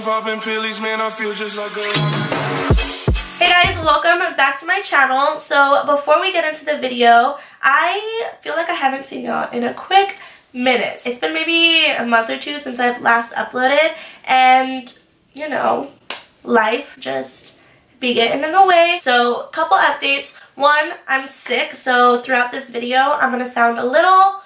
been popping pillies, man, I feel just like a... Hey guys, welcome back to my channel. So before we get into the video, I feel like I haven't seen y'all in a quick minute. It's been maybe a month or two since I've last uploaded, and you know, life just be getting in the way. So couple updates. One, I'm sick, so throughout this video I'm gonna sound a little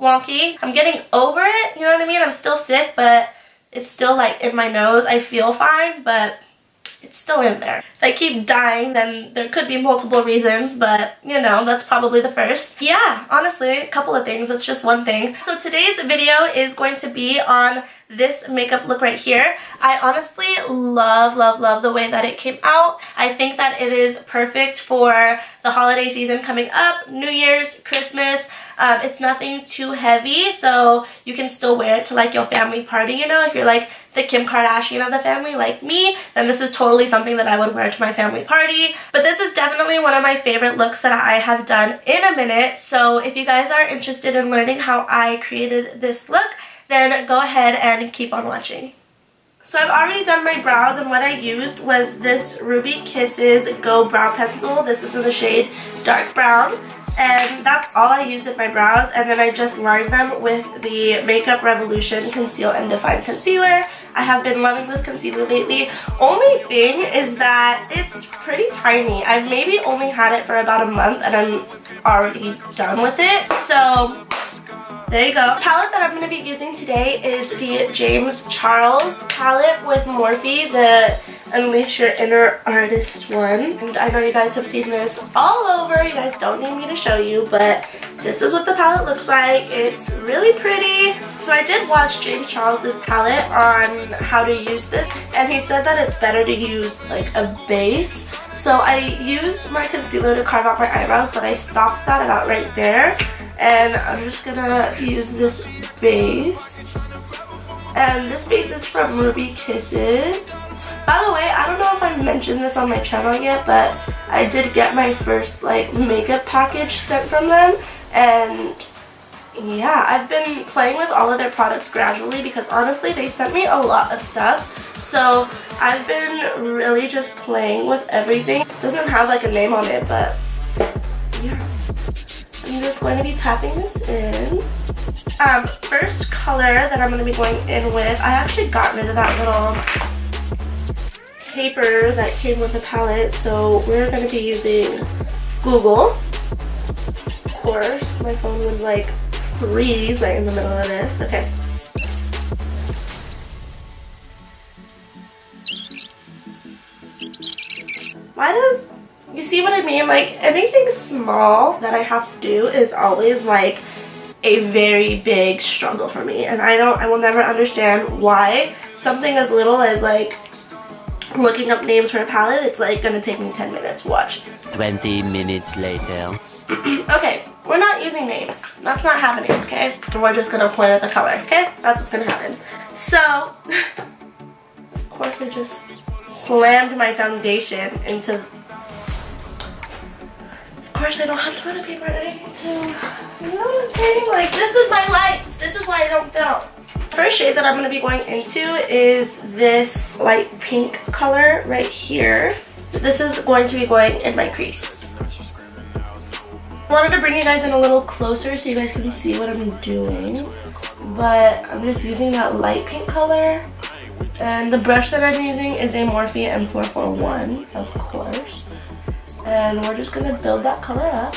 wonky. I'm getting over it, you know what I mean? I'm still sick, but it's still like in my nose. I feel fine, but it's still in there. If I keep dying, then there could be multiple reasons, but you know, that's probably the first. Yeah, honestly, a couple of things. It's just one thing. So today's video is going to be on this makeup look right here. I honestly love the way that it came out. I think that it is perfect for the holiday season coming up, New Year's, Christmas. It's nothing too heavy, so you can still wear it to like your family party, you know. If you're like the Kim Kardashian of the family like me, then this is totally something that I would wear to my family party. But this is definitely one of my favorite looks that I have done in a minute. So if you guys are interested in learning how I created this look, then go ahead and keep on watching. So I've already done my brows, and what I used was this Ruby Kisses Go Brow Pencil. This is in the shade Dark Brown. And that's all I used in my brows, and then I just lined them with the Makeup Revolution Conceal and Define Concealer. I have been loving this concealer lately. Only thing is that it's pretty tiny. I've maybe only had it for about a month and I'm already done with it. So there you go. The palette that I'm going to be using today is the James Charles palette with Morphe, the Unleash Your Inner Artist one. And I know you guys have seen this all over. You guys don't need me to show you, but this is what the palette looks like. It's really pretty. So I did watch James Charles's palette on how to use this, and he said that it's better to use like a base. So I used my concealer to carve out my eyebrows, but I stopped that about right there. And I'm just gonna use this base. And this base is from Ruby Kisses. By the way, I don't know if I mentioned this on my channel yet, but I did get my first like makeup package sent from them. And yeah, I've been playing with all of their products gradually because honestly, they sent me a lot of stuff. So I've been really just playing with everything. It doesn't have like a name on it, but yeah. I'm just going to be tapping this in. First color that I'm going to be going in with, I actually got rid of that little paper that came with the palette, so we're going to be using Google. Of course, my phone would like freeze right in the middle of this. Okay. Why does... You see what I mean? Like anything small that I have to do is always like a very big struggle for me, and I will never understand why something as little as like looking up names for a palette, it's like gonna take me 10 minutes. Watch. 20 minutes later. Okay, we're not using names. That's not happening, okay? We're just gonna point at the color, okay? That's what's gonna happen. So, of course I just slammed my foundation into... Of course, I don't have toilet paper or anything to, you know what I'm saying? Like, this is my life. This is why I don't film. First shade that I'm going to be going into is this light pink color right here. This is going to be going in my crease. I wanted to bring you guys in a little closer so you guys can see what I'm doing. But I'm just using that light pink color. And the brush that I'm using is a Morphe M441, of course. And we're just going to build that color up.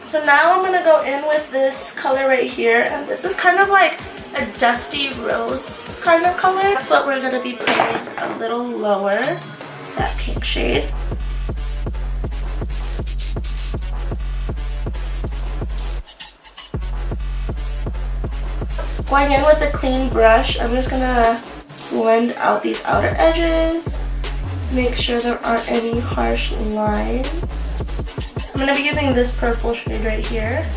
So now I'm going to go in with this color right here. And this is kind of like a dusty rose kind of color. That's what we're going to be putting a little lower, that pink shade. Going in with a clean brush, I'm just going to blend out these outer edges, make sure there aren't any harsh lines. I'm going to be using this purple shade right here,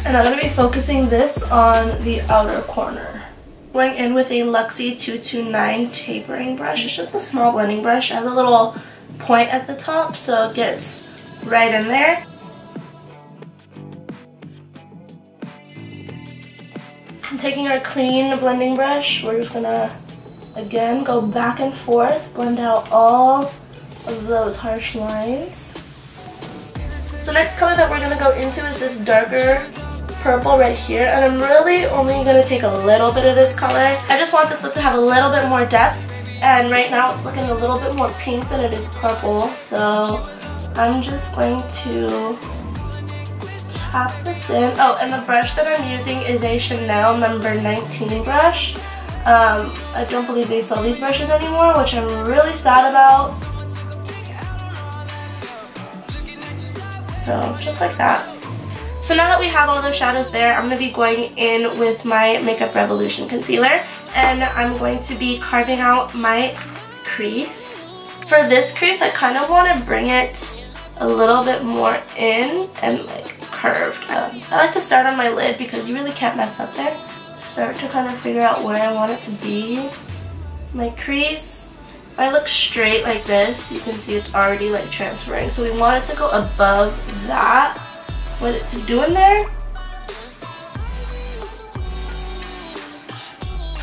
and I'm going to be focusing this on the outer corner. Going in with a Luxie 229 tapering brush. It's just a small blending brush. It has a little point at the top, so it gets right in there. taking our clean blending brush, we're just gonna, again, go back and forth, blend out all of those harsh lines. So next color that we're gonna go into is this darker purple right here, and I'm really only gonna take a little bit of this color. I just want this look to have a little bit more depth, and right now it's looking a little bit more pink than it is purple, so I'm just going to tap this in. Oh, and the brush that I'm using is a Chanel number 19 brush. I don't believe they sell these brushes anymore, which I'm really sad about. So just like that. So now that we have all those shadows there, I'm going to be going in with my Makeup Revolution concealer, and I'm going to be carving out my crease. For this crease, I kind of want to bring it a little bit more in and like curved. I like to start on my lid because you really can't mess up there. Start to kind of figure out where I want it to be. My crease, if I look straight like this, you can see it's already like transferring. So we want it to go above that. What it's doing there.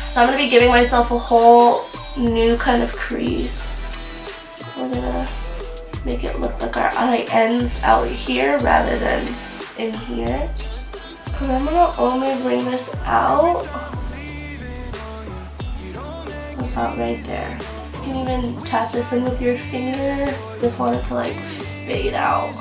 So I'm going to be giving myself a whole new kind of crease. We're going to make it look like our eye ends out here rather than in here. And I'm going to only bring this out about right there. You can even tap this in with your finger. Just want it to like fade out.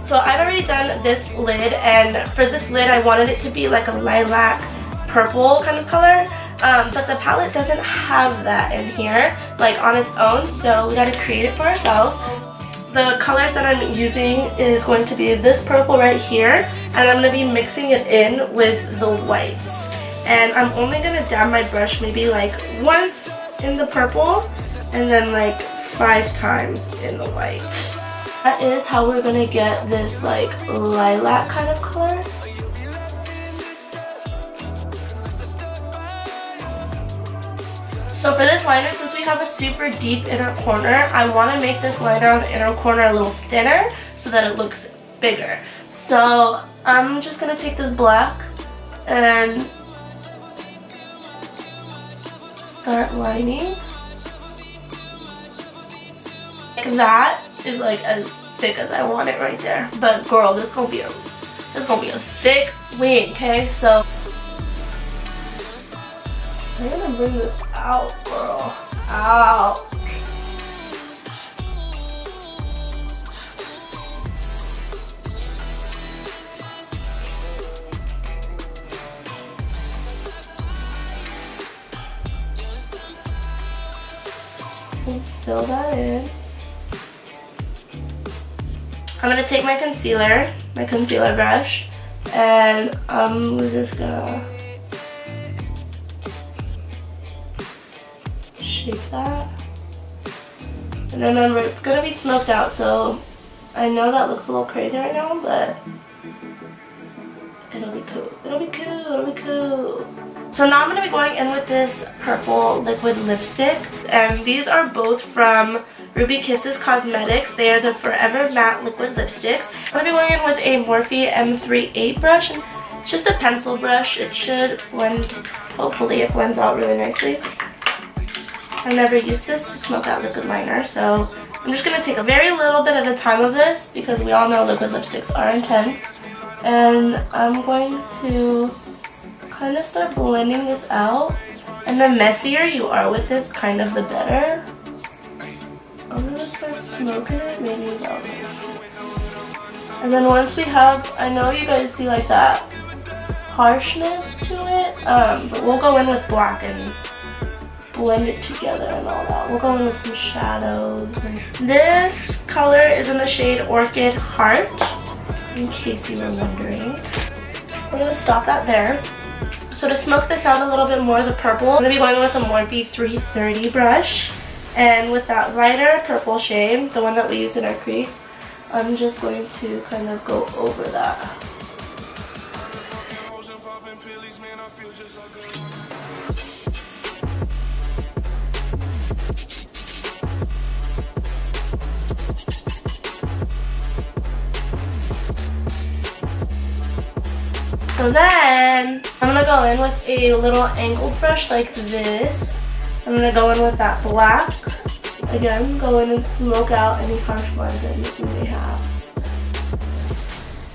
So I've already done this lid, and for this lid I wanted it to be like a lilac purple kind of color, but the palette doesn't have that in here like on its own, so we got to create it for ourselves. The colors that I'm using is going to be this purple right here, and I'm going to be mixing it in with the whites. And I'm only going to dab my brush maybe like once in the purple and then like 5 times in the white. That is how we're gonna get this like lilac kind of color. So for this liner, since we have a super deep inner corner, I want to make this liner on the inner corner a little thinner so that it looks bigger. So I'm just gonna take this black and start lining. Like that is like as thick as I want it right there. But girl, this gonna be a thick wing, okay? So I'm gonna bring this out, girl. Out. And fill that in. I'm going to take my concealer brush, and I'm just going to shape that. And remember, it's going to be smoked out, so I know that looks a little crazy right now, but it'll be cool. It'll be cool. It'll be cool. So now I'm going to be going in with this purple liquid lipstick, and these are both from Ruby Kisses Cosmetics. They are the Forever Matte Liquid Lipsticks. I'm going to be going in with a Morphe M38 brush, and it's just a pencil brush. It should blend, hopefully it blends out really nicely. I've never used this to smoke out liquid liner, so I'm just going to take a very little bit at a time of this because we all know liquid lipsticks are intense. And I'm going to kind of start blending this out. And the messier you are with this, kind of the better. I'm going to start smoking it maybe about there. And then once we have, I know you guys see like that harshness to it, but we'll go in with black and blend it together and all that. We'll go in with some shadows. This color is in the shade Orchid Heart, in case you were wondering. We're going to stop that there. So to smoke this out a little bit more, the purple, I'm going to be going with a Morphe 330 brush. And with that lighter purple shade, the one that we used in our crease, I'm just going to kind of go over that. So then, I'm gonna go in with a little angled brush like this. I'm gonna go in with that black. Again, go in and smoke out any harsh lines that you may have.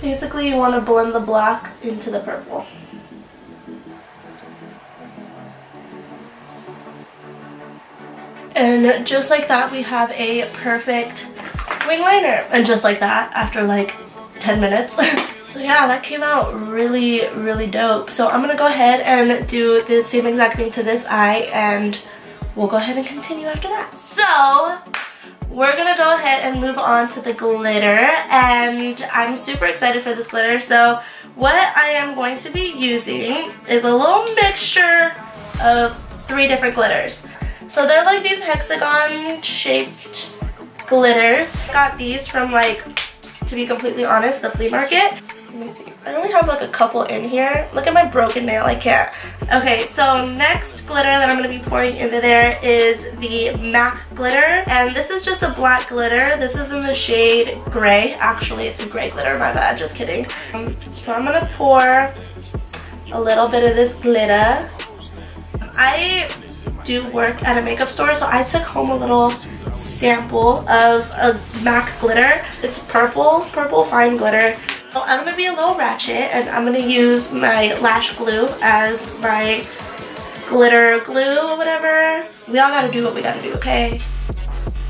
Basically, you want to blend the black into the purple. And just like that, we have a perfect wing liner. And just like that, after like 10 minutes. So yeah, that came out really, really dope. So I'm gonna go ahead and do the same exact thing to this eye, and we'll go ahead and continue after that. So we're gonna go ahead and move on to the glitter, and I'm super excited for this glitter. So what I am going to be using is a little mixture of 3 different glitters. So they're like these hexagon shaped glitters. I got these from, like, to be completely honest, the flea market. Let me see. I only have like a couple in here. Look at my broken nail. I can't. Okay, so next glitter that I'm going to be pouring into there is the MAC glitter. And this is just a black glitter. This is in the shade gray. Actually, it's a gray glitter. My bad. Just kidding. So I'm going to pour a little bit of this glitter. I do work at a makeup store, so I took home a little sample of a MAC glitter. It's purple fine glitter. So I'm going to be a little ratchet, and I'm going to use my lash glue as my glitter glue or whatever. We all got to do what we got to do, okay?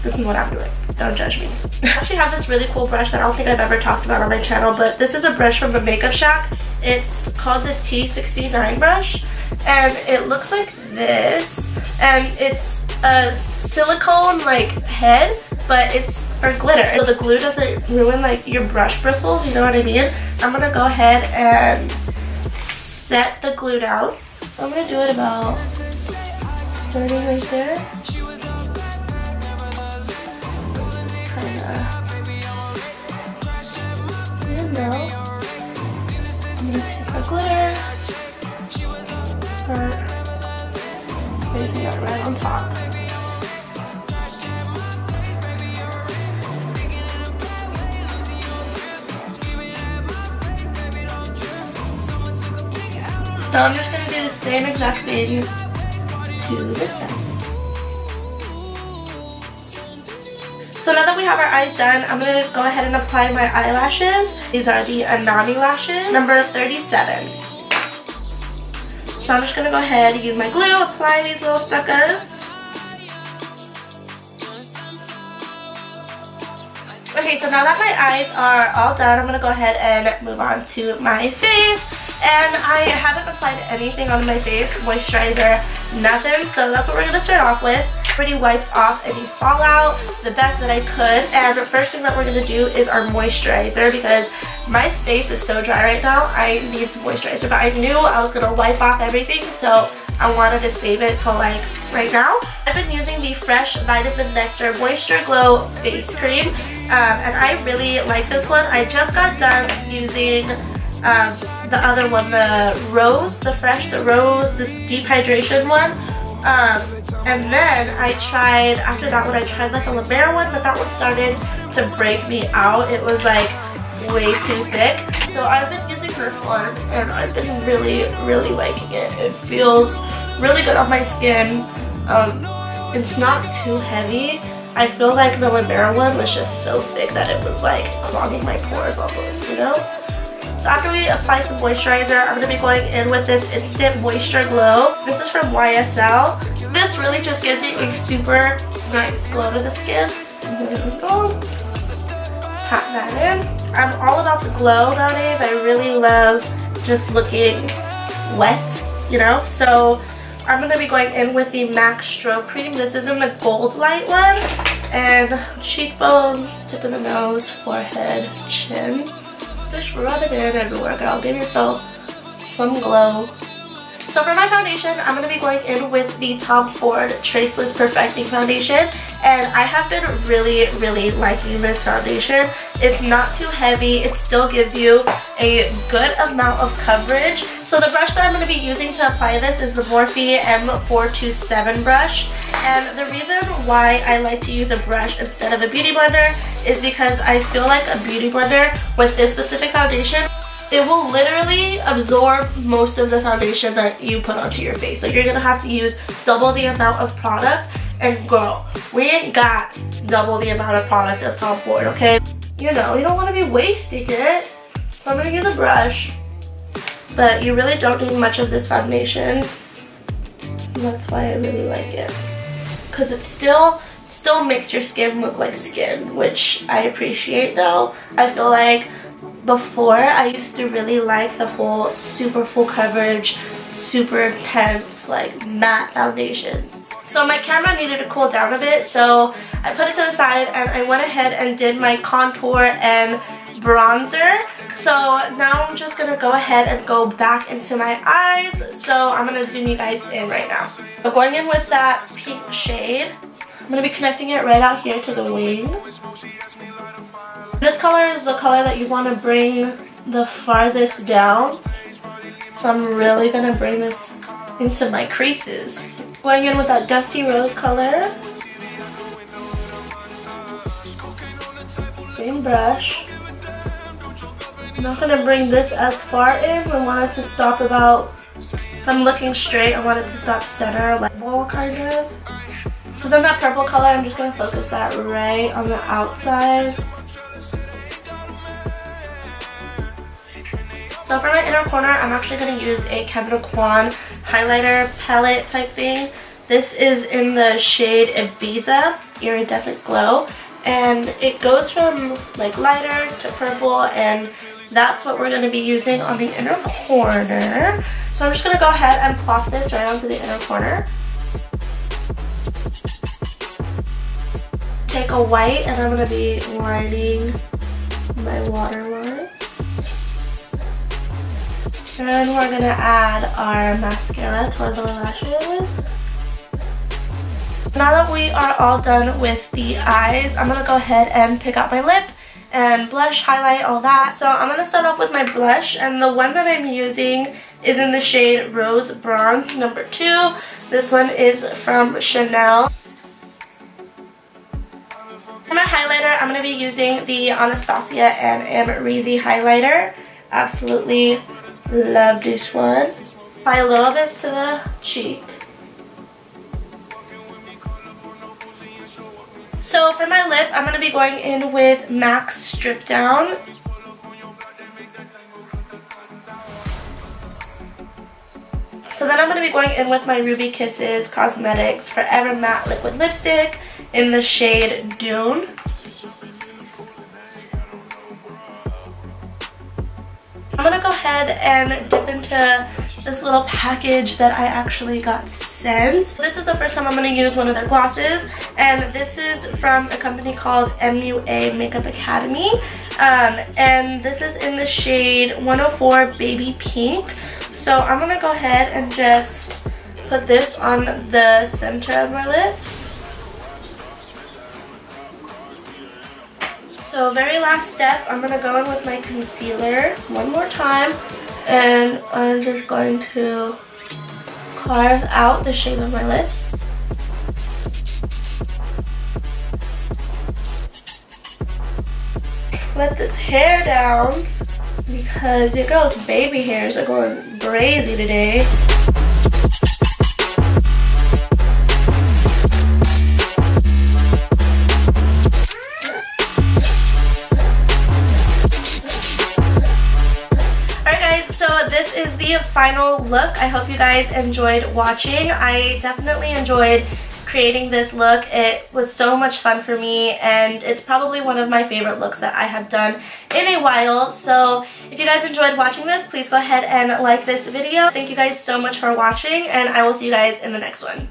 This is what I'm doing. Don't judge me. I actually have this really cool brush that I don't think I've ever talked about on my channel, but this is a brush from the Makeup Shack. It's called the T69 brush, and it looks like this, and it's a silicone like head, but it's for glitter, so the glue doesn't ruin like your brush bristles, you know what I mean? I'm gonna go ahead and set the glue down. So I'm gonna do it about starting right there. Just kinda, and now I'm gonna take my glitter, start placing it right on top. So I'm just going to do the same exact thing to this side. So now that we have our eyes done, I'm going to go ahead and apply my eyelashes. These are the Anami lashes, number 37. So I'm just going to go ahead and use my glue, apply these little suckers. Okay, so now that my eyes are all done, I'm going to go ahead and move on to my face. And I haven't applied anything on my face, moisturizer, nothing, so that's what we're going to start off with. Already wiped off any fallout the best that I could, and the first thing that we're going to do is our moisturizer, because my face is so dry right now. I need some moisturizer, but I knew I was going to wipe off everything, so I wanted to save it till like right now. I've been using the Fresh Vitamin Nectar Moisture Glow Face Cream, and I really like this one. I just got done using the other one, the rose, this deep hydration one, and then I tried, after that one I tried like a La Mer one, but that one started to break me out. It was like way too thick, so I've been using this one, and I've been really, really liking it. It feels really good on my skin. It's not too heavy. I feel like the La Mer one was just so thick that it was like clogging my pores almost, you know? So after we apply some moisturizer, I'm going to be going in with this Instant Moisture Glow. This is from YSL. This really just gives me a super nice glow to the skin. There we go. Pat that in. I'm all about the glow nowadays. I really love just looking wet, you know? So I'm going to be going in with the MAC Stroke Cream. This is in the Gold Light one. And cheekbones, tip of the nose, forehead, chin. Just rub it in everywhere, girl. Give yourself some glow. So for my foundation, I'm going to be going in with the Tom Ford Traceless Perfecting Foundation. And I have been really, really liking this foundation. It's not too heavy. It still gives you a good amount of coverage. So the brush that I'm going to be using to apply this is the Morphe M427 brush. And the reason why I like to use a brush instead of a beauty blender is because I feel like a beauty blender with this specific foundation it will literally absorb most of the foundation that you put onto your face. So you're gonna have to use double the amount of product. And girl, we ain't got double the amount of product of Tom Ford, okay? You know, you don't want to be wasting it. So I'm gonna use a brush. But you really don't need much of this foundation. And that's why I really like it. Because it still makes your skin look like skin, which I appreciate though. I feel like before I used to really like the whole super full coverage, super intense, like matte foundations. So my camera needed to cool down a bit, so I put it to the side and I went ahead and did my contour and bronzer. So now I'm just gonna go ahead and go back into my eyes. So I'm gonna zoom you guys in right now. So going in with that pink shade, I'm gonna be connecting it right out here to the wing. This color is the color that you wanna bring the farthest down. So I'm really gonna bring this into my creases. Going in with that dusty rose color. Same brush. I'm not going to bring this as far in. I want it to stop about, if I'm looking straight, I want it to stop center, like ball kind of. So then that purple color, I'm just going to focus that right on the outside. So for my inner corner, I'm actually going to use a Kevyn Aucoin highlighter palette type thing. This is in the shade Ibiza, Iridescent Glow. And it goes from like lighter to purple, and that's what we're going to be using on the inner corner. So I'm just going to go ahead and plop this right onto the inner corner. Take a white and I'm going to be lining my waterline. And we're going to add our mascara to our lower lashes. Now that we are all done with the eyes, I'm going to go ahead and pick out my lip and blush, highlight, all that. So I'm going to start off with my blush, and the one that I'm using is in the shade Rose Bronze number 2. This one is from Chanel. For my highlighter, I'm going to be using the Anastasia and Amrezy highlighter. Absolutely love this one. Apply a little bit to the cheek. So for my lip, I'm going to be going in with MAC Strip Down. So then I'm going to be going in with my Ruby Kisses Cosmetics Forever Matte Liquid Lipstick in the shade Dune. I'm going to go ahead and dip into this little package that I actually got sent. This is the first time I'm going to use one of their glosses, and this is from a company called MUA Makeup Academy, and this is in the shade 104 Baby Pink. So I'm going to go ahead and just put this on the center of my lips. So very last step, I'm going to go in with my concealer one more time, and I'm just going to carve out the shape of my lips. Let this hair down because your girl's baby hairs are going crazy today. This is the final look. I hope you guys enjoyed watching. I definitely enjoyed creating this look. It was so much fun for me, and it's probably one of my favorite looks that I have done in a while. So if you guys enjoyed watching this, please go ahead and like this video. Thank you guys so much for watching, and I will see you guys in the next one.